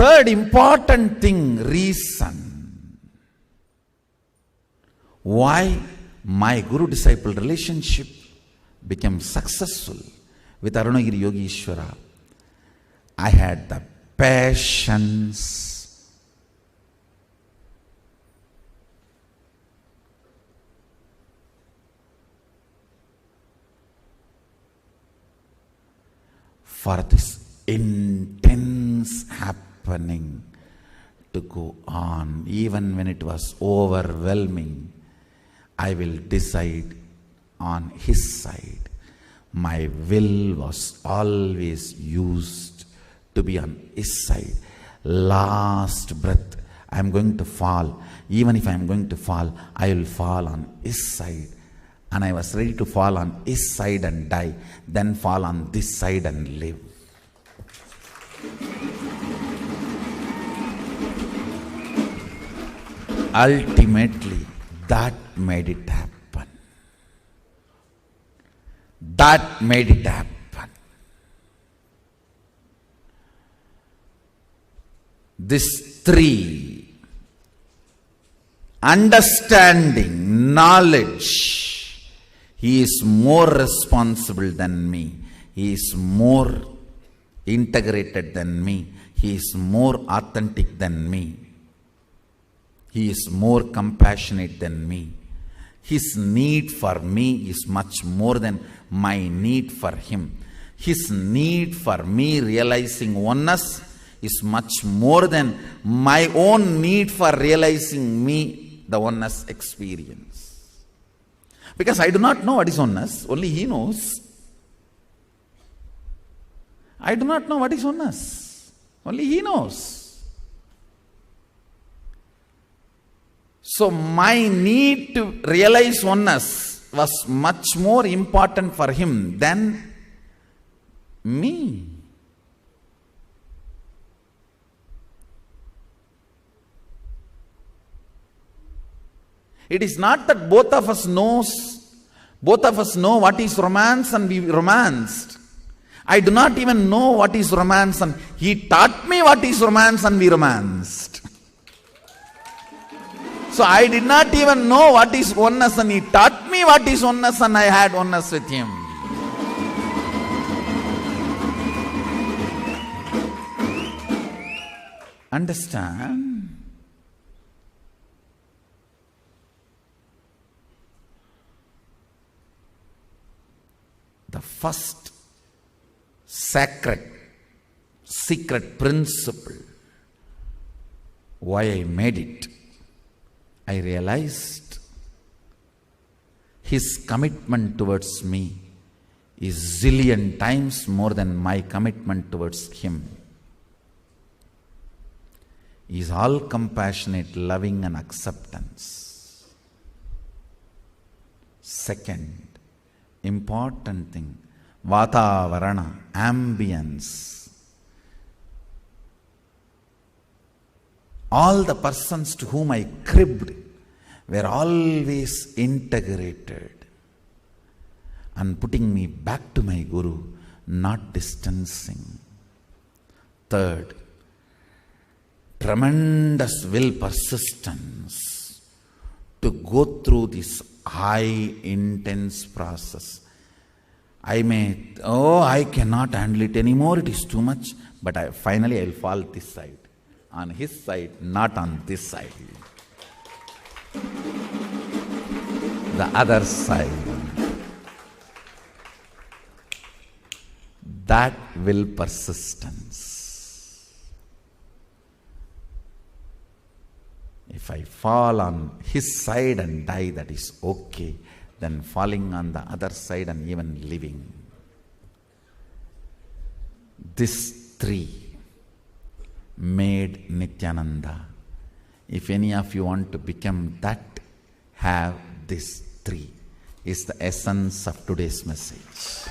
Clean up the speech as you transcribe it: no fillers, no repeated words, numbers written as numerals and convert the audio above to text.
third important thing, reason why my Guru-disciple relationship became successful with Arunagiri Yogi Ishvara. I had the patience for this intense happening to go on. Even when it was overwhelming, I will decide on his side. My will was always used to be on his side. Last breath, I am going to fall. Even if I am going to fall, I will fall on his side. And I was ready to fall on his side and die, then fall on this side and live. Ultimately, that made it happen. That made it happen. This three, understanding, knowledge, he is more responsible than me. He is more integrated than me. He is more authentic than me. He is more compassionate than me. His need for me is much more than my need for him. His need for me realizing oneness is much more than my own need for realizing me, the oneness experience. Because I do not know what is oneness, only he knows. I do not know what is oneness, only he knows. So my need to realize oneness was much more important for him than me. It is not that both of us know what is romance and we romanced. I do not even know what is romance, and he taught me what is romance and we romanced. So I did not even know what is oneness, and he taught me what is oneness, and I had oneness with him. Understand? The first secret principle, why I made it, I realized his commitment towards me is zillion times more than my commitment towards him. He is all compassionate, loving and acceptance. Second important thing, Vatavarana, ambience. All the persons to whom I cribbed were always integrated and putting me back to my Guru, not distancing. Third, tremendous will persistence to go through this high intense process. I cannot handle it anymore, it is too much, but finally I will fall this side. On his side, not on this side. The other side. That will persistence. If I fall on his side and die, that is okay. Then falling on the other side and even living. This three made Nityananda. If any of you want to become that, have this three. Is the essence of today's message.